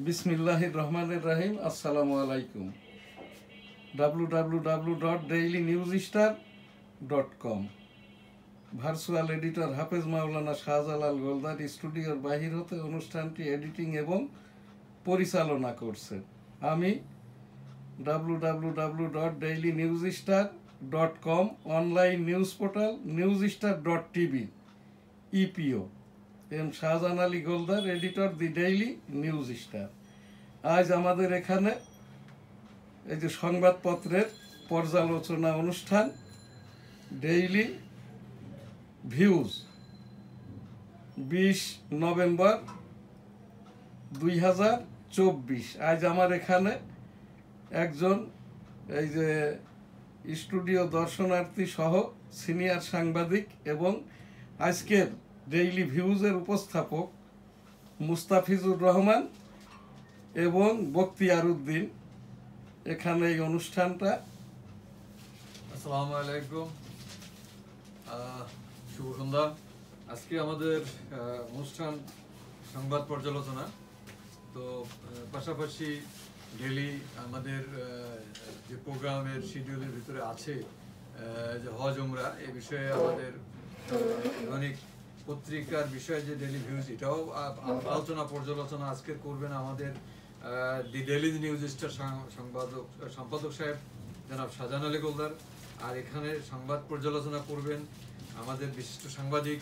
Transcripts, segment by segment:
বিসমিল্লাহির রহমানির রহিম। আসসালামু আলাইকুম। www.dailynewsstar.com ভার্চুয়াল এডিটর হাফেজ মাওলানা শাহজালাল গোলদার স্টুডিওর বাহির হতে অনুষ্ঠানটি এডিটিং এবং পরিচালনা করছেন আমি। www.dailynewsstar.com online news portal newsstar.tv ইপিও M Shahjahan Ali Goldar, editor the daily news star. আজ আমাদের এখানে এই যে সংবাদপত্রের পর্যালোচনা অনুষ্ঠান ডেইলি ভিউজ 20 নভেম্বর 2024। আজ আমার এখানে একজন এই যে স্টুডিও দর্শনার্থী সহ সিনিয়র সাংবাদিক এবং আজকের ডেইলি ভিউজের উপস্থাপক মুস্তাফিজুর রহমান এবং বখতিয়ার উদ্দিন এখানে এই অনুষ্ঠানটা। আসসালামু আলাইকুম, শুভ সন্ধ্যা। আজকে আমাদের অনুষ্ঠান সংবাদ পর্যালোচনা, তো পাশাপাশি ডেইলি আমাদের যে প্রোগ্রামের শিডিউলের ভিতরে আছে যে হজ উমরা, এ বিষয়ে আমাদের দৈনিক পত্রিকার বিষয়ে যে ডেইলি ভিউজ, এটাও আলোচনা পর্যালোচনা আজকে করবেন আমাদের দি ডেইলি নিউজ স্টার সম্পাদক সাহেব জনাব শাহজাহান আলী গোলদার। আর এখানে সংবাদ পর্যালোচনা করবেন আমাদের বিশিষ্ট সাংবাদিক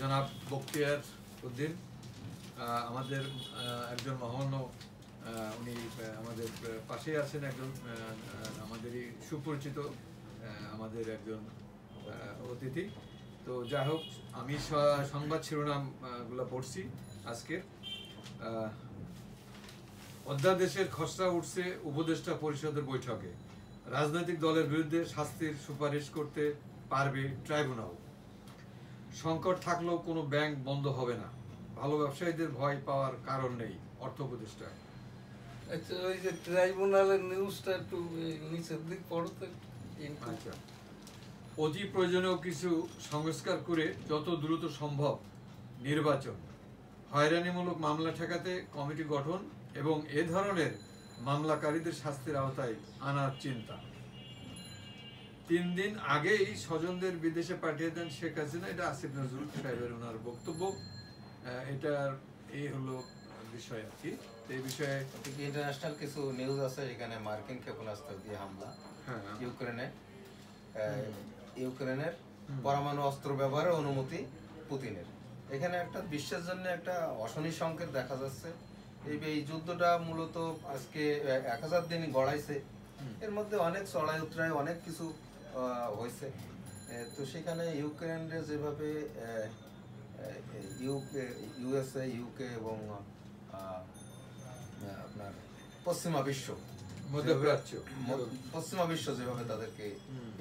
জনাব বখতিয়ার উদ্দিন, আমাদের একজন মহান্য, উনি আমাদের পাশেই আছেন, একজন আমাদেরই সুপরিচিত আমাদের একজন অতিথি। তো যাই হোক, আমি সংবাদ শিরোনামগুলো পড়ছি আজকে। অধ্যাদেশের খসড়া উঠছে উপদেষ্টা পরিষদের বৈঠকে, রাজনৈতিক দলের বিরুদ্ধে শাস্তির সুপারিশ করতে পারবে ট্রাইব্যুনাল। সংকট থাকলেও কোনো ব্যাংক বন্ধ হবে না, ভালো ব্যবসায়ীদের ভয় পাওয়ার কারণ নেই, অর্থ উপদেষ্টা। আচ্ছা, ওই যে ট্রাইব্যুনালের নিউজটা একটু নিচের দিক পড়তে। আচ্ছা, অতি প্রয়োজনীয় কিছু সংস্কার করে যত দ্রুত সম্ভব নির্বাচন, হয়রানিমূলক মামলা ঠেকাতে কমিটি গঠন এবং এ ধরনের মামলাকারীদের শাস্তির আওতায় আনার চিন্তা। 3 দিন আগেই স্বজনদের বিদেশে পাঠিয়ে দেন শেখ হাসিনা, এটা আসিফ নজরুল সাহেবের ওনার বক্তব্য। এটার এই হলো বিষয় আর কি। এই বিষয়ে ইন্টারন্যাশনাল কিছু নিউজ আছে, এখানে মার্কিন ক্ষেপণাস্ত্র দিয়ে হামলা ইউক্রেনের পরমাণু অস্ত্র ব্যবহারের অনুমতি পুতিনের। এখানে একটা বিশ্বের জন্য একটা অশনি সংকেত দেখা যাচ্ছে। এই যুদ্ধটা মূলত আজকে 1000 দিন গড়াইছে, এর মধ্যে অনেক চড়াই উতরাই অনেক কিছু হয়েছে। তো সেখানে ইউক্রেনের যেভাবে ইউএসএ, ইউকে এবং আপনার পশ্চিমা বিশ্ব যেভাবে তাদেরকে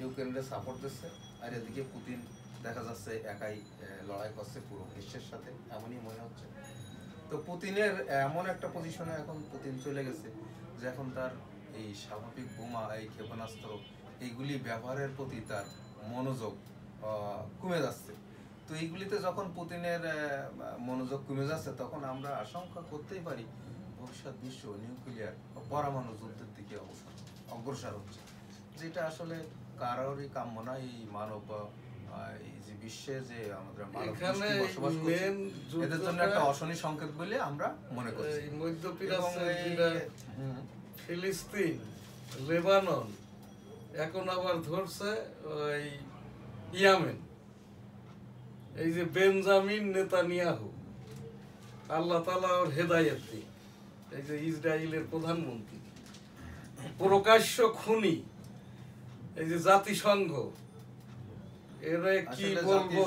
ইউক্রেনের সাপোর্ট দিচ্ছে, আর এদিকে পুতিন দেখা যাচ্ছে একাই লড়াই করছে পুরো বিশ্বের সাথে, এমনই মনে হচ্ছে। তো পুতিনের এমন একটা পজিশনে এখন পুতিন চলে গেছে যে এখন তার এই স্বাভাবিক বোমা, এই ক্ষেপণাস্ত্র, এইগুলি ব্যবহারের প্রতি তার মনোযোগ কমে যাচ্ছে। তো এইগুলিতে যখন পুতিনের মনোযোগ কমে যাচ্ছে, তখন আমরা আশঙ্কা করতেই পারি ভবিষ্যৎ বিশ্ব নিউক্লিয়ার পরমাণু যুদ্ধের দিকে অগ্রসর হচ্ছে, যেটা আসলে কারোরই কাম্য না। এই মানব এই যে বিশ্বে যে আমাদের বসবাস করছে, এদের জন্য একটা অশনি সংকেত বলে আমরা মনে করছি। ফিলিস্তিন, লেবানন, এখন আবার ধরছে ওই ইয়েমেন। এই যে বেঞ্জামিন নেতানিয়াহু, আল্লাহ তাআলা ওর হেদায়েত দিন, এই যে ইসরায়েলের প্রধানমন্ত্রী প্রকাশ্য খুনি, এই যে জাতিসংঘ, এরা কি বলবো,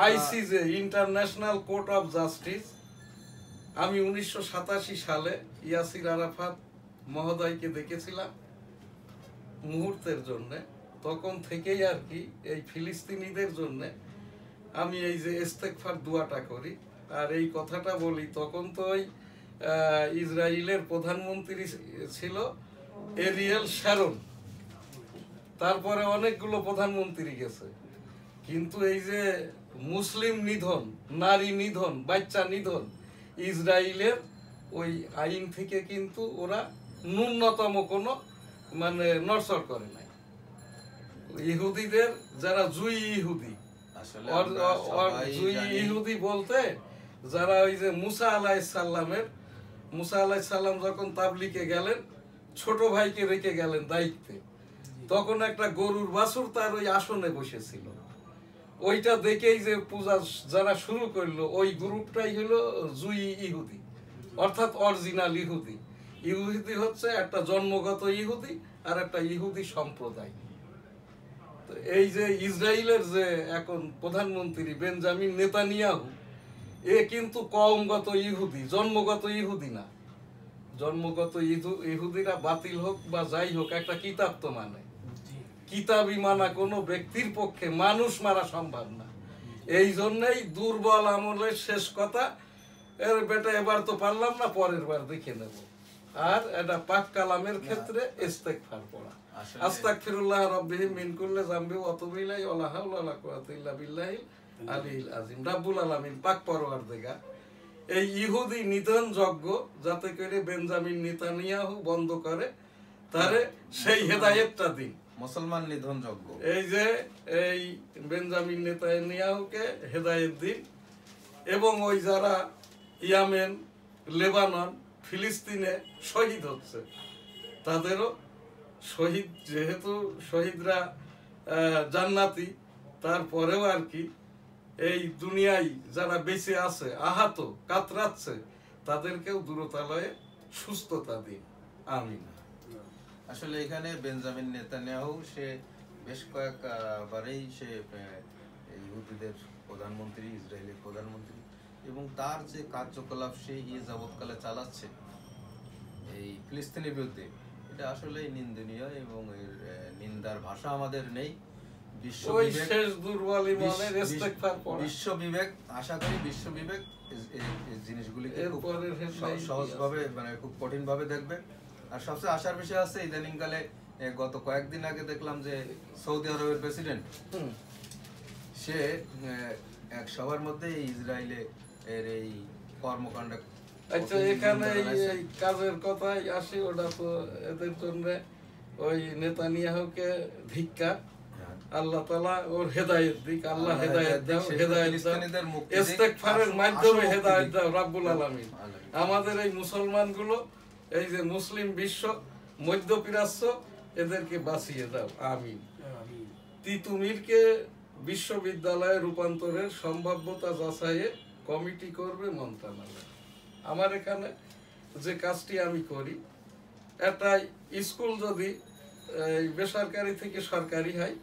ICJ, international court of justice. আমি 1987 সালে ইয়াসির আরাফাত মহোদয়কে দেখেছিলাম মুহূর্তের জন্য, তখন থেকেই আর কি এই ফিলিস্তিনিদের জন্য আমি এই যে ইস্তেগফার দোয়াটা করি আর এই কথাটা বলি। তখন তো ওই ইসরায়েলের প্রধানমন্ত্রী ছিল এরিয়েল শ্যারন, তারপরে অনেকগুলো প্রধানমন্ত্রী গেছে, কিন্তু এই যে মুসলিম নিধন, নারী নিধন, বাচ্চা নিধন ইসরায়েলের ওই আইন থেকে কিন্তু ওরা ন্যূনতম কোনো মানে নড়চড় করে নাই। ইহুদিদের যারা জুই ইহুদি, আসলে জুই ইহুদি বলতে যারা ওই যে মুসা আলাইহিস সালাম যখন তাবলিগে গেলেন, ছোট ভাইকে রেখে গেলেন দায়িত্বে, তখন একটা গরুর বাছুর তার ওই আসনে বসেছিল। ওইটা দেখেই যে পূজা যারা শুরু করলো, ওই গ্রুপটাই হলো জুই ইহুদি, অর্থাৎ অরিজিনাল ইহুদি। ইহুদি হচ্ছে একটা জন্মগত ইহুদি আর একটা ইহুদি সম্প্রদায়। তো এই যে ইসরায়েলের যে এখন প্রধানমন্ত্রী বেঞ্জামিন নেতানিয়াহু, এ কিন্তু কওমগত ইহুদি, জন্মগত ইহুদি না। জন্মগত ইহুদিরা বাতিল হোক বা যাই হোক, একটা কিতাব তো মানে, কিতাবই মানা কোনো ব্যক্তির পক্ষে মানুষ মারা সম্ভব না। এই জন্যই দুর্বল আমলের শেষ কথা, এর বেটা এবার তো পারলাম না, পরের বার দেখে নেব। আর এটা পাক কালামের ক্ষেত্রে ইস্তেগফার পড়া, আস্তাগফিরুল্লাহ রাব্বিহি মিন কুল্লি যামবি ওয়া আতুবু ইলাইহি ওয়া লা হাওলা ওয়া লা কুওয়াতা ইল্লা বিল্লাহিল আলিয়্যিল আযীম। রব্বুল আলামিন পাক পরওয়ারদিগার এই ইহুদি নিধন যজ্ঞ যাতে করে বেঞ্জামিন নেতানিয়াহু বন্ধ করে, তারে সেই হেদায়েতটা দিন। মুসলমান নিধন যজ্ঞ, এই যে এই বেঞ্জামিন নেতানিয়াহুকে হেদায়েত দিন, এবং ওই যারা ইয়ামেন, লেবানন, ফিলিস্তিনে শহীদ হচ্ছে, তাদেরও শহীদ, যেহেতু শহীদরা জান্নাতি, তারপরেও আর কি এই দুনিয়ায় যারা বেঁচে আছে, আহত কাতরাচ্ছে, তাদেরকেও দ্রুতালয়ে সুস্থতা দিন, আমিন। আসলে এখানে বেঞ্জামিন নেতানিয়াহু সে বেশ কয়েকবারেই সে ইহুদিদের প্রধানমন্ত্রী, ইসরায়েলের প্রধানমন্ত্রী, এবং তার যে কার্যকলাপ সে যাবৎকালে চালাচ্ছে এই ফিলিস্তিনের বিরুদ্ধে, এটা আসলে নিন্দনীয় এবং এর নিন্দার ভাষা আমাদের নেই। বিশ্ববিবেক, আশা করি বিশ্ববিবেক জিনিসগুলিকে সহজভাবে মানে খুব কঠিন ভাবে দেখবে। আর সবচেয়ে আশার বিষয় আছে, ইদানিংকালে গত কয়েকদিন আগে দেখলাম যে সৌদি আরবের প্রেসিডেন্ট সে এক সবার মধ্যে ইসরায়েলে এর এই কর্মকাণ্ড। আচ্ছা, এখানে এই কাজের কথাই আসি, ওটা তো এদের জন্য ওই নেতানিয়াহুকে ধিক্কার, আল্লাহ তাআলা ওর হেদায়েত দিক, আল্লাহ হেদায়েত দাও, হেদায়েত দাও, ইস্তেগফারের মাধ্যমে হেদায়েত দাও রব্বুল আলামিন। আমাদের এই মুসলমানগুলো, এই যে মুসলিম বিশ্ব, মধ্যপ্রাচ্য, এদেরকে বাঁচিয়ে দাও, আমিন। তিতুমিরকে বিশ্ববিদ্যালয়ে রূপান্তরের সম্ভাব্যতা যাচাইয়ে কমিটি করবে মন্ত্রণালয়। আমার এখানে যে কাজটি আমি করি, একটা স্কুল যদি বেসরকারি থেকে সরকারি হয়,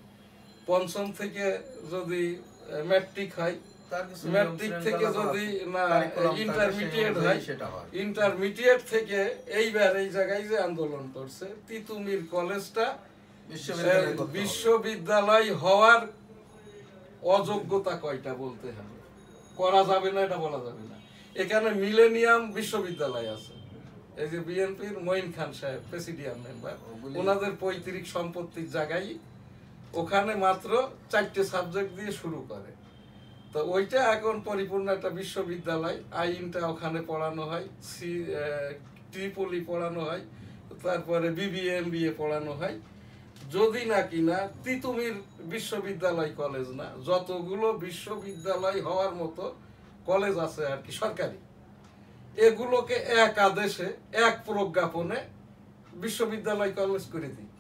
পঞ্চম থেকে যদি ম্যাট্রিক হয়, ম্যাট্রিক থেকে যদি না ইন্টারমিডিয়েট হয়, ইন্টারমিডিয়েট থেকে এইবার এই জায়গায় যে আন্দোলন করছে, তিতুমির কলেজটা বিশ্ববিদ্যালয় হওয়ার অযোগ্যতা কয়টা বলতে হবে, করা যাবে না এটা বলা যাবে না। এখানে মিলেনিয়াম বিশ্ববিদ্যালয় আছে, এই যে বিএনপির মঈন খান সাহেব প্রেসিডিয়াম মেম্বার, ওনাদের পৈতৃক সম্পত্তির জায়গায়, ওখানে মাত্র 4টে সাবজেক্ট দিয়ে শুরু করে। তো ওইটা এখন পরিপূর্ণ একটা বিশ্ববিদ্যালয়, আইনটা ওখানে পড়ানো হয়, ট্রিপলি পড়ানো হয়, তারপরে বিবিএ এমবিএ পড়ানো হয়। যদি নাকি না তিতুমির বিশ্ববিদ্যালয় কলেজ না, যতগুলো বিশ্ববিদ্যালয় হওয়ার মতো কলেজ আছে আর কি সরকারি, এগুলোকে এক আদেশে এক প্রজ্ঞাপনে বিশ্ববিদ্যালয় কলেজ করে দিই।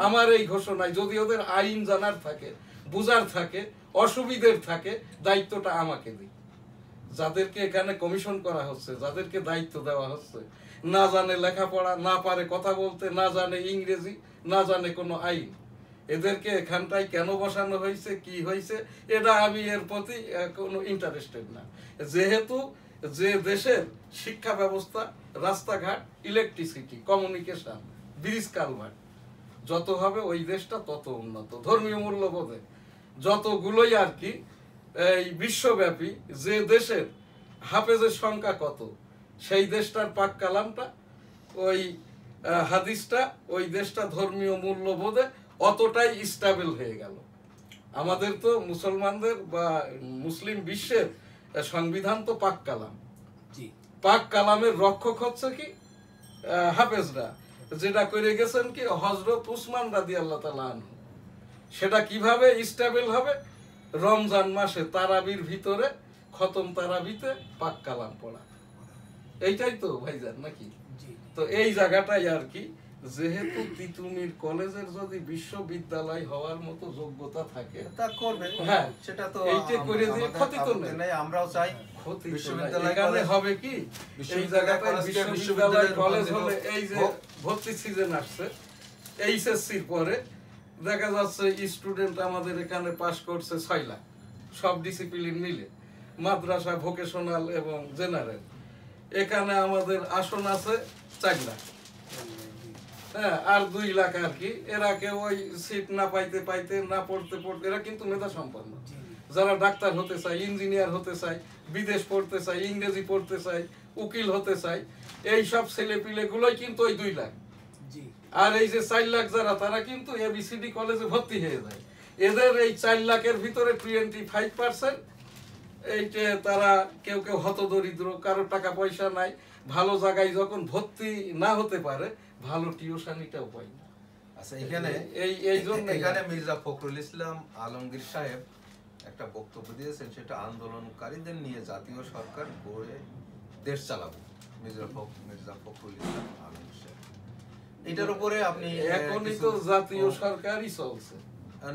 আমার এই ঘোষণায় যদি ওদের আইন জানার থাকে, বুঝার থাকে, অসুবিধের থাকে, দায়িত্বটা আমাকে দিই। যাদেরকে এখানে কমিশন করা হচ্ছে, যাদেরকে দায়িত্ব দেওয়া হচ্ছে, না জানে লেখাপড়া, না পারে কথা বলতে, না জানে ইংরেজি, না জানে কোনো আইন, এদেরকে এখানটায় কেন বসানো হয়েছে, কি হয়েছে, এটা আমি এর প্রতি কোনো ইন্টারেস্টেড না। যেহেতু যে দেশের শিক্ষা ব্যবস্থা, রাস্তাঘাট, ইলেকট্রিসিটি, কমিউনিকেশন, ব্রিজ কালভার্ট যত হবে ওই দেশটা তত উন্নত। ধর্মীয় মূল্যবোধে যতগুলোই আর কি এই বিশ্বব্যাপী যে দেশের হাফেজের সংখ্যা কত, সেই দেশটার পাক কালামটা, ওই হাদিসটা, ওই দেশটা ধর্মীয় মূল্যবোধে অতটাই স্টেবল হয়ে গেল। আমাদের তো মুসলমানদের বা মুসলিম বিশ্বের সংবিধান তো পাক কালাম, পাক কালামের রক্ষক হচ্ছে কি হাফেজরা, যেটা করে গেছেন কি হযরত উসমান রাদিয়াল্লাহু তাআলা আনহু। সেটা কিভাবে স্টেবল হবে? রমজান মাসে তারাবির ভিতরে খতম তারাবিতে পাক কালাম পড়া। এইটাই তো ভাইজান নাকি? তো এই জায়গাটাই আর কি, যেহেতু তিতুমির কলেজের যদি বিশ্ববিদ্যালয় হওয়ার মতো যোগ্যতা থাকে তা করবে, হ্যাঁ সেটা তো এইটা করে দিয়ে ক্ষতি তো নেই, আমরাও চাই ক্ষতি বিশ্ববিদ্যালয় এখানে কলেজ হবে কি এই জায়গাটায় বিশ্ববিদ্যালয় কলেজ হলে এই যে ভর্তি সিজন আসছে এইচএসসির পরে দেখা যাচ্ছে স্টুডেন্ট আমাদের এখানে পাস করছে 6 লাখ সব ডিসিপ্লিন মিলে, মাদ্রাসা, ভোকেশনাল এবং জেনারেল। এখানে আমাদের আসন আছে 4 লাখ, হ্যাঁ, আর 2 লাখ আর কি। এরা কেউ ওই সিট না পাইতে পাইতে, না পড়তে পড়তে, এরা কিন্তু মেধা সম্পন্ন, যারা ডাক্তার হতে চায়, ইঞ্জিনিয়ার হতে চায়, বিদেশ পড়তে চায়, ইংরেজি পড়তে চায়, উকিল হতে চায়, এই সব ছেলেপিলে গুলোই কিন্তু ওই 2 লাখ। আর এই যে 4 লাখ যারা, তারা কিন্তু এবিসিডি কলেজে ভর্তি হয়ে যায়। এদের এই 4 লাখের ভিতরে 25% এইটা তারা কেউ কেউ হতদরিদ্র, কারো টাকা পয়সা নাই, ভালো জায়গায় যখন ভর্তি না হতে পারে, ভালো টিউশনিটাও পায় না। আচ্ছা, এখানে এই জন্য এখানে মির্জা ফখরুল ইসলাম আলমগীর সাহেব একটা বক্তব্য দিয়েছেন, সেটা আন্দোলনকারীদের নিয়ে জাতীয় সরকার গড়ে দেশ চালাবো। মির্জা ফখরুল ইসলাম আলমগীর সাহেব, এটার উপরে আপনি এখনই তো জাতীয় সরকারই চলছে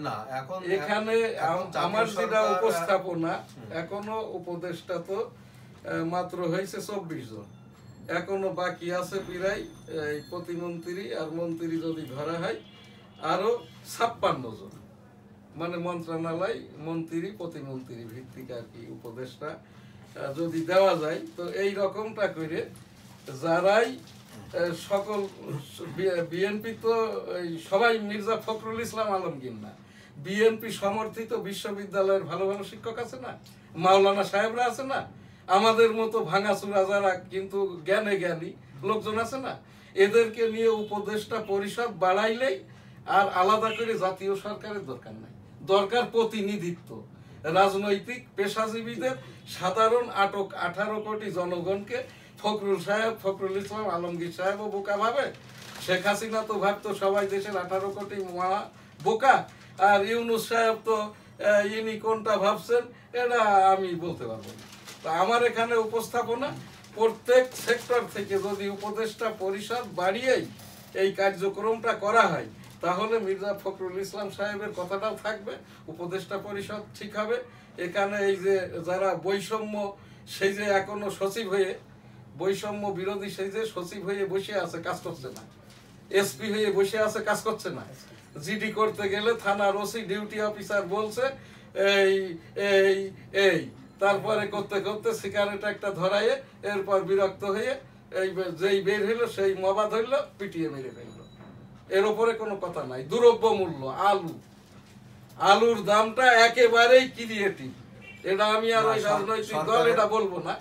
না, এখন এখানে আমার যেটা উপস্থাপনা, এখনো উপদেষ্টা তো মাত্র হয়েছে 24 জন, এখনো বাকি আছে প্রায় এই প্রতিমন্ত্রী আর মন্ত্রী যদি ধরা হয় আরো 56 জন, মানে মন্ত্রণালয়, মন্ত্রী, প্রতিমন্ত্রী ভিত্তিক আর কি উপদেষ্টা যদি দেওয়া যায়। তো এই রকমটা করে যারাই সকল বিএনপি তো সবাই মির্জা ফখরুল ইসলাম আলমগীর না, বিএনপি সমর্থিত বিশ্ববিদ্যালয়ের ভালো ভালো শিক্ষক আছে না, মাওলানা সাহেবরা আছে না, আমাদের মতো ভাঙাচুরা যারা কিন্তু জ্ঞানে জ্ঞানী লোকজন আছে না, এদেরকে নিয়ে উপদেষ্টা পরিষদ বাড়াইলেই আর আলাদা করে জাতীয় সরকারের দরকার নাই। দরকার প্রতিনিধিত্ব, রাজনৈতিক পেশাজীবীদের, সাধারণ 18 কোটি জনগণকে। ফখরুল ইসলাম আলমগীর সাহেবও বোকা ভাবে, শেখ হাসিনা তো ভাবতো সবাই দেশের 18 কোটি বোকা, আর ইউনূস সাহেব তো ইনি কোনটা ভাবছেন এটা আমি বলতে পারবো না। তো আমার এখানে উপস্থাপনা, প্রত্যেক সেক্টর থেকে যদি উপদেষ্টা পরিষদ বাড়িয়েই এই কার্যক্রমটা করা হয়, তাহলে মির্জা ফখরুল ইসলাম সাহেবের কথাটাও থাকবে, উপদেষ্টা পরিষদ ঠিক হবে। এখানে এই যে যারা বৈষম্য, সেই যে এখনো সচিব হয়ে, বৈষম্য বিরোধী সেই যে সচিব হয়ে বসে আছে, কাজ করছে না, এসপি হয়ে বসে আছে, কাজ করছে না, জিডি করতে গেলে থানার ওসি ডিউটি অফিসার বলছে এই এই এই, তারপরে করতে করতে সিগারেট একটা ধরায়ে এরপর বিরক্ত হয়ে এই যেই বের হইলো সেই মবাদ হইলো, পিটিয়ে মেরে ফেললো। এর উপরে কোনো কথা নাই। দ্রব্য মূল্য, আলুর দামটা একেবারেই ক্রিয়েটিভ, এটা আমি আর ওই রাজনৈতিক দল এটা বলবো না,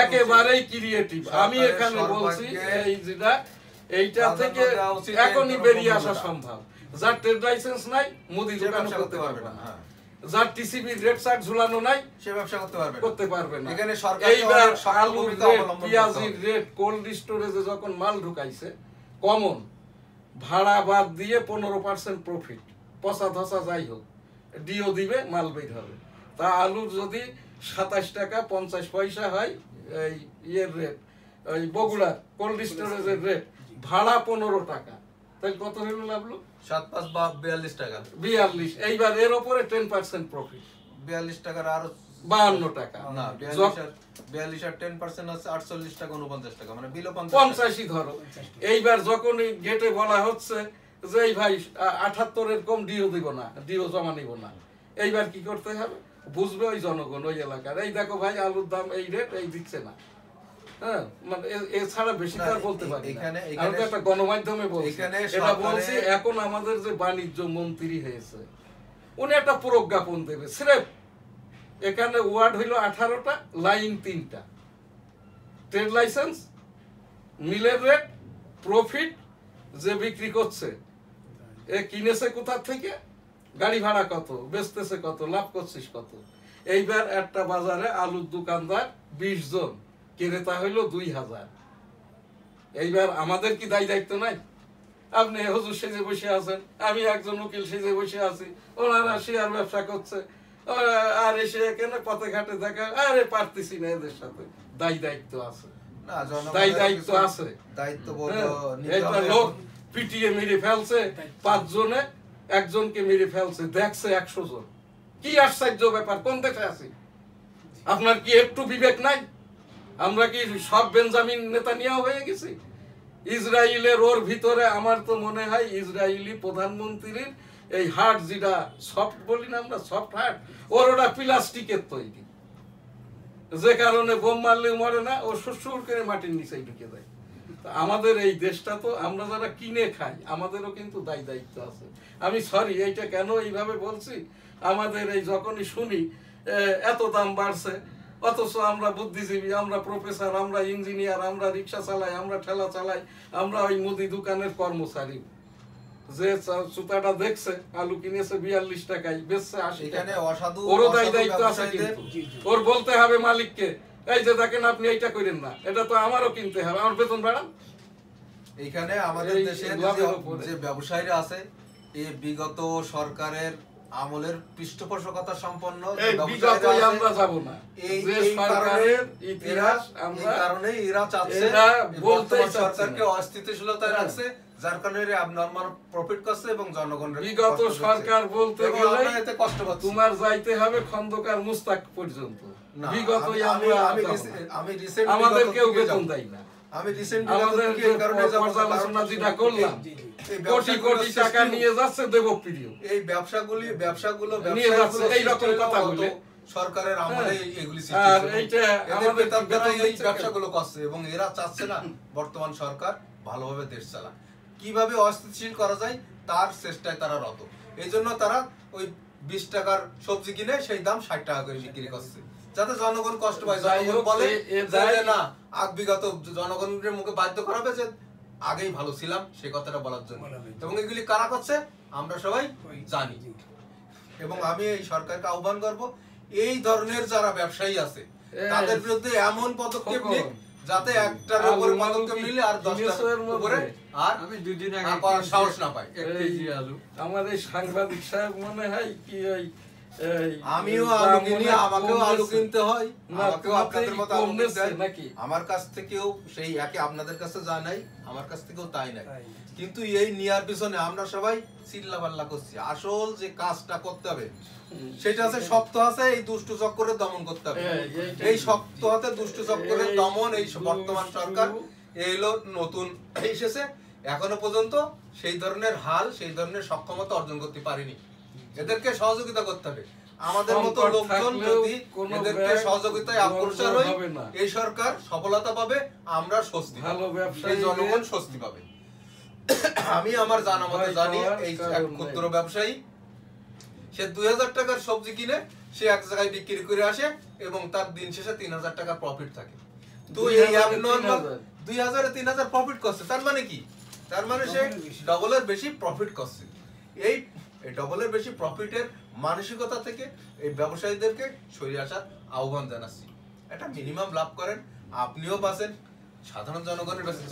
একেবারেই ক্রিয়েটিভ। আমি এখানে বলছি এই যেটা, এইটা থেকে এখনই বেরিয়ে আসা সম্ভব। যার ট্রেড লাইসেন্স নাই, মুদি দোকান করতে পারবে না, যার টিসিবি রেড চার্ট ঝুলানো নাই, সে ব্যবসা করতে পারবে না। এখানে সরকার এইবার আলুর রেট, পেঁয়াজের রেট, কোল্ড স্টোরেজে যখন মাল ঢুকাইছে, কমন ভাড়া বাদ দিয়ে 15% প্রফিট, পচা ধসা যাই হোক, ডিও দিবে, মাল বের হবে। তা আলুর যদি 27 টাকা 50 পয়সা হয় এই ইয়ের রেট, ওই বগুড়ার কোল্ড স্টোরেজের রেট, ভাড়া 15 টাকা, তাহলে কত হইল লাভলো? 7-5 বা 42 টাকা, 42। এইবার এর উপরে 10% প্রফিট, 42 টাকার আর 52 টাকা না, 42 আর 10% আছে 48 টাকা 49 টাকা, মানে বিলো 50ই ধরো। এইবার যখন গেটে বলা হচ্ছে যে এই ভাই 78 এর কম ডিও দিব না, ডিও জমা নিব না, এইবার কি করতে হবে? বুঝবে ওই জনগণ, ওই এলাকার, এই দেখো ভাই আলুর দাম এই রেট, এই দিচ্ছে না, হ্যাঁ, মানে এছাড়া বেশি তো আর বলতে পারি না। আমি তো একটা গণমাধ্যমে বলছি, এটা বলছি। এখন আমাদের যে বাণিজ্য মন্ত্রী হয়েছে, উনি একটা প্রজ্ঞাপন দেবে, স্রেফ এখানে ওয়ার্ড হইল 18টা, লাইন 3টা, ট্রেড লাইসেন্স, মিলের রেট, প্রফিট, যে বিক্রি করছে এ কিনেছে কোথা থেকে, গাড়ি ভাড়া কত, বেচতেছে কত, লাভ করছিস কত। এইবার একটা বাজারে আলুর দোকানদার 20 জন ক্রেতা হইলো 2000। এইবার আমাদের কি দায় দায়িত্ব নাই? আপনি হুজুর সেজে বসে আছেন, আমি একজন উকিল সেজে বসে আছি, ওনারা শেয়ার ব্যবসা করছে, আর এসে এখানে পথে ঘাটে দেখা, আরে পারতেছি না এদের সাথে। দায় দায়িত্ব আছে, দায় দায়িত্ব আছে। একটা লোক পিটিয়ে মেরে ফেলছে, 5 জনে একজনকে মেরে ফেলছে, দেখছে 100 জন। কি আশ্চর্য ব্যাপার! কোন দেশে আছি? আপনার কি একটু বিবেক নাই? আমরা কি সব বেঞ্জামিন নেতানিয়াহু হয়ে গেছি? ইসরায়েলের ওর ভিতরে আমার তো মনে হয় ইসরায়েলি প্রধানমন্ত্রীর এই হার্ট, যেটা সফট বলি না আমরা, সফট হার্ট, ওর ওটা প্লাস্টিকের তৈরি, যে কারণে বোম মারলেও মরে না, ও সুর করে মাটির নিচে ঢুকে যায়। আমাদের এই দেশটা তো আমরা যারা কিনে খাই, আমাদেরও কিন্তু দায় দায়িত্ব আছে। আমি সরি এইটা কেন এইভাবে বলছি, আমাদের এই যখনই শুনি এত দাম বাড়ছে, অথচ আমরা বুদ্ধিজীবী, আমরা প্রফেসর, আমরা ইঞ্জিনিয়ার, আমরা রিক্সা চালাই, আমরা ঠেলা চালাই, আমরা ওই মুদি দোকানের কর্মচারী। যে সুতাটা দেখছে আলু কিনেছে 42 টাকায়, বেচছে 80 টাকা, ওরও দায় দায়িত্ব আছে। কিন্তু ওর বলতে হবে মালিককে, এই যে দেখেন আপনি এইটা করেন না, এটা তো আমারও কিনতে হবে, আমার বেতন বাড়ান। এইখানে আমাদের দেশের যে ব্যবসায়ীরা আছে, এই বিগত সরকারের আমলের পৃষ্ঠপোষকতা সম্পন্ন আমরা যাব না, যে সরকারের ইতিহাস আমরা কারণে এরা চাচ্ছে সরকারকে অস্থিতিশীলতায় রাখছে, যার কারণে abnormal প্রফিট করছে এবং জনগণের বিগত সরকার বলতে গেলে এতে কষ্ট পাচ্ছে। তোমার যাইতে হবে খন্দকার মুস্তাক পর্যন্ত। বিগত আমি রিসেন্ট আমাদের কেউ বেতন দেয় না। আমি রিসেন্ট আমাদের পর্যালোচনা যেটা করলাম, কোটি কোটি টাকা নিয়ে যাচ্ছে দেবপ্রিয়, এই ব্যবসাগুলো নিয়ে যাচ্ছে এই রকম কথা বলে সরকারের আমলে এগুলি সৃষ্টি হয়েছে। আর এইটা আমাদের বেতন এই ব্যবসাগুলো করছে এবং এরা চাচ্ছে না বর্তমান সরকার ভালোভাবে দেশ চালাক। কিভাবে অস্থিতিশীল করা যায় তার চেষ্টায় তারা রত। এইজন্য তারা ওই 20 টাকার সবজি কিনে সেই দাম 60 টাকা করে বিক্রি করছে, যাতে জনগণ কষ্ট পায়। জনগণ বলে যে না, বিগত জনগণের মুখে বাধ্য করাবে যে আগেই ভালো ছিলাম, সেই কথাটা বলার জন্য। এবং এগুলি কারা করছে আমরা সবাই জানি। এবং আমি এই সরকারকে আহ্বান করব, এই ধরনের যারা ব্যবসায়ী আছে তাদের বিরুদ্ধে এমন পদক্ষেপ নিক যাতে একটার উপরে পদক্ষেপ নিলে আর 10টার উপরে আর আমি 2 দিন আগে সাহস না পাই। আমার এই সাংবাদিক সাহেব মনে হয় কি ওই আমিও আলু কিনি, আমাকেও আলু কিনতে হয়, আমাকেও আপনাদের মতো আলু কিনতে হয় নাকি? আমার কাছ থেকেও সেই একই, আপনাদের কাছে যা নাই আমার কাছ থেকেও তাই নাই। কিন্তু এই নিয়ার পিছনে আমরা সবাই চিল্লাপাল্লা করছি। আসল যে কাজটা করতে হবে সেটা আছে শক্ত আছে, এই দুষ্ট চক্করে দমন করতে হবে। এই শক্ত হাতে দুষ্ট চক্করে দমন এই বর্তমান সরকার এইলো নতুন এসেছে, এখনো পর্যন্ত সেই ধরনের হাল, সেই ধরনের সক্ষমতা অর্জন করতে পারেনি। এদেরকে সহযোগিতা করতে হবে। আমাদের মতো লোকজন যদি এদেরকে সহযোগিতায় অগ্রসর হই, এই সরকার সফলতা পাবে, আমরা স্বস্তি পাবো, এই জনগণ স্বস্তি পাবে। আমি আমার জানা মতে জানি এই এক ক্ষুদ্র ব্যবসায়ী, সে 2000 টাকার সবজি কিনে সে এক জায়গায় বিক্রি করে আসে এবং তার দিন শেষে 3000 টাকা প্রফিট থাকে। তো এই abnormal 2000 এ 3000 প্রফিট করছে, তার মানে কি? তার মানে সে ডবলের বেশি প্রফিট করছে। এই ডবলের বেশি প্রফিটের মানসিকতা থেকে এই ব্যবসায়ীদেরকে সরিয়ে আসার আহ্বান জানাচ্ছি। একটা মিনিমাম লাভ করেন, আপনিও বাঁচেন, সাধারণ জনগণের বাঁচেন।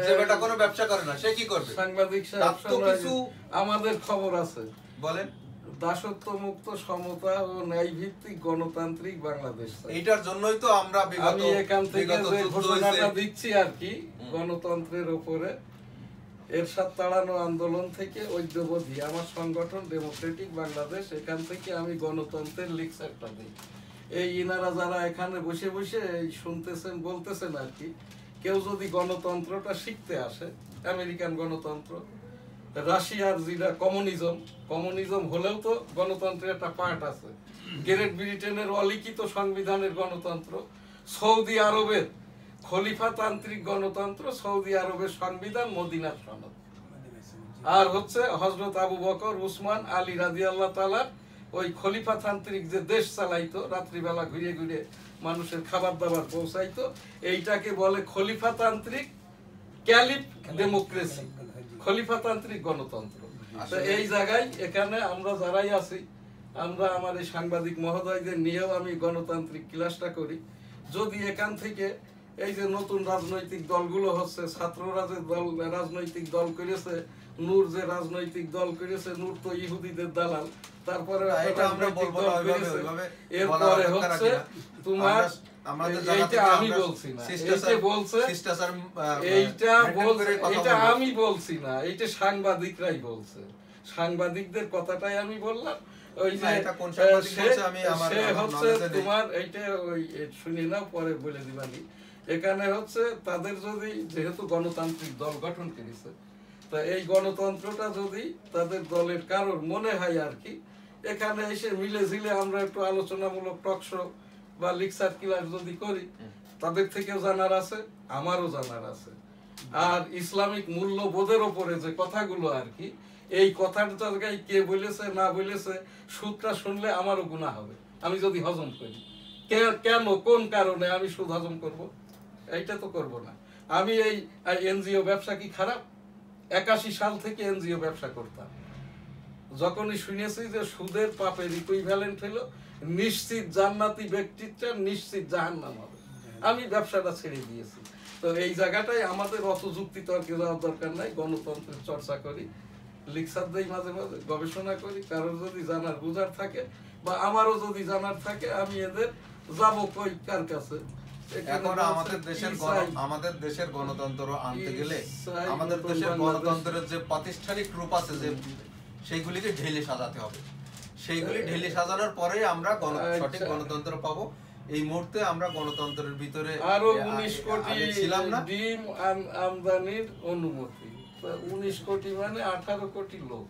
যে বেটা কোনো ব্যবসা করে না সে কি করবে? সাংবাদিক সাহেব, কিছু আমাদের খবর আছে, বলেন। দাসত্ব মুক্ত, সমতা ও ন্যায় ভিত্তিক গণতান্ত্রিক বাংলাদেশ। এইটার জন্যই তো আমরা আমি এখান থেকে যে ঘোষণাটা দিচ্ছি আর কি, গণতন্ত্রের উপরে এরশাদ তাড়ানো আন্দোলন থেকে ঐক্যবোধী আমার সংগঠন ডেমোক্রেটিক বাংলাদেশ, এখান থেকে আমি গণতন্ত্রের লেকচারটা দিই। এই ইনারা যারা এখানে বসে বসে এই শুনতেছেন বলতেছেন আর কি, কেউ যদি গণতন্ত্রটা শিখতে আসে, আমেরিকান গণতন্ত্র, রাশিয়ার যেটা কমিউনিজম হলেও তো গণতন্ত্রের একটা পার্ট আছে, গ্রেট ব্রিটেনের অলিখিত সংবিধানের গণতন্ত্র, সৌদি আরবের খলিফাতান্ত্রিক গণতন্ত্র, সৌদি আরবের সংবিধান, মদিনার সনদ, আর হচ্ছে হযরত আবু বকর, উসমান, আলী রাদিয়াল্লাহু তাআলা ওই খলিফাতান্ত্রিক যে দেশ চালাইতো, রাত্রিবেলা ঘুরে ঘুরে মানুষের খাবার দাবার পৌঁছাইতো, এইটাকে বলে খলিফাতান্ত্রিক ক্যালিফ ডেমোক্রেসি, খলিফাতান্ত্রিক গণতন্ত্র। তো এই জায়গায় এখানে আমরা যারাই আছি, আমরা আমার এই সাংবাদিক মহোদয়দের নিয়েও আমি গণতান্ত্রিক ক্লাসটা করি। যদি এখান থেকে এই যে নতুন রাজনৈতিক দলগুলো হচ্ছে, ছাত্ররা যে দল রাজনৈতিক দল করেছে, নূর যে রাজনৈতিক দল করেছে, নূর তো ইহুদিদের দালাল, তারপরে এটা আমরা বলবো না ওইভাবে এরপরে হচ্ছে তোমার এইটা আমি বলছি না, এইটা আমি বলছি না, এইটা সাংবাদিকরাই বলছে, সাংবাদিকদের কথাটাই আমি বললাম। ওই যে সে হচ্ছে তোমার এইটা ওই শুনি না, পরে বলে দিবানি। এখানে হচ্ছে তাদের যদি যেহেতু গণতান্ত্রিক দল গঠন করেছে, তা এই গণতন্ত্রটা যদি তাদের দলের কারোর মনে হয় আর কি, এখানে এসে মিলে ঝিলে আমরা একটু আলোচনামূলক টকশো বা লেকচার ক্লাস যদি করি, তাদের থেকেও জানার আছে, আমারও জানার আছে। আর ইসলামিক মূল্যবোধের ওপরে যে কথাগুলো আর কি, এই কথার জায়গায় কে বলেছে না বলেছে, সুদটা শুনলে আমারও গুনাহ হবে আমি যদি হজম করি। কেন, কোন কারণে আমি সুদ হজম করব? এইটা তো করব না। আমি এই এনজিও ব্যবসা কি খারাপ? 81 সাল থেকে এনজিও ব্যবসা করতাম। যখনই শুনেছি যে সুদের পাপের ইকুইভ্যালেন্ট হলো নিশ্চিত জান্নাতি ব্যক্তিটা নিশ্চিত জাহান্নাম হবে, আমি ব্যবসাটা ছেড়ে দিয়েছি। তো এই জায়গাটাই আমাদের অত যুক্তি তর্কে যাওয়ার দরকার নাই, গণতন্ত্রের চর্চা করি, লেকচার দেই, মাঝে মাঝে গবেষণা করি, কারোর যদি জানার বুঝার থাকে বা আমারও যদি জানার থাকে, আমি এদের যাবো কই কার কাছে। এখন আমাদের দেশের গণতন্ত্র আনতে গেলে আমাদের দেশের গণতন্ত্রের যে প্রাতিষ্ঠানিক রূপ আছে, যে সেইগুলিকে ঢেলে সাজাতে হবে। সেইগুলি ঢেলে সাজানোর পরে আমরা সঠিক গণতন্ত্র পাবো। এই মুহূর্তে আমরা গণতন্ত্রের ভিতরে আরো 19 কোটি ছিলাম না, ডিম আমদানির অনুমতি, 19 কোটি মানে 18 কোটি লোক,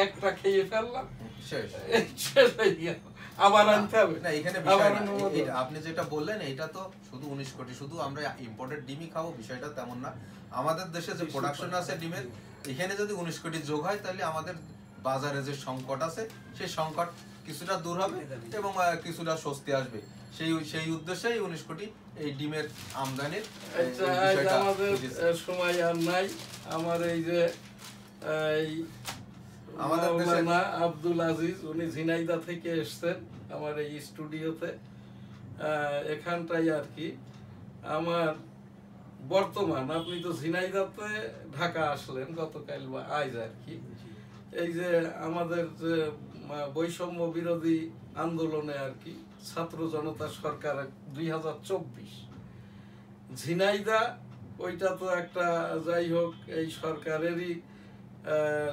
একটা খেয়ে ফেললাম, শেষ হয়ে গেল। আবার আনতে হবে না। এখানে আপনি যেটা বললেন, এটা তো শুধু 19 কোটি, শুধু আমরা ইম্পোর্টেড ডিমই খাবো বিষয়টা তেমন না। আমাদের দেশে যে প্রোডাকশন আছে ডিমের, এখানে যদি 19 কোটি যোগ হয়, তাহলে আমাদের বাজারে যে সংকট আছে সেই সংকট কিছুটা দূর হবে এবং কিছুটা স্বস্তি আসবে। সেই উদ্দেশ্যেই 19 কোটি এই ডিমের আমদানির আমাদের সময় আর নাই। আমার এই যে আমাদের মাওলানা আব্দুল আজিজ, উনি ঝিনাইদহ থেকে এসেছেন আমার এই স্টুডিওতে, এখানটাই আর কি আমার বর্তমান। আপনি তো ঝিনাইদহতে ঢাকা আসলেন গতকাল বা আজ আর কি। এই যে আমাদের যে বৈষম্য বিরোধী আন্দোলনে আর কি ছাত্র জনতা সরকার 2024 ঝিনাইদহ, ওইটা তো একটা যাই হোক এই সরকারেরই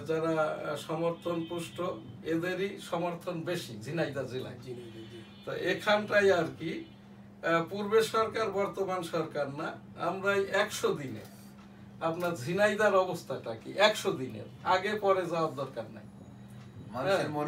যারা সমর্থন পুষ্ট, এদেরই সমর্থন বেশি ঝিনাইদহ জেলায়। তো এখানটাই আর কি পূর্বের সরকার বর্তমান সরকার না, আমরা 100 দিনে আপনার ঝিনাইদার অবস্থাটা কি, 100 দিনের আগে পরে যাওয়ার দরকার নাই।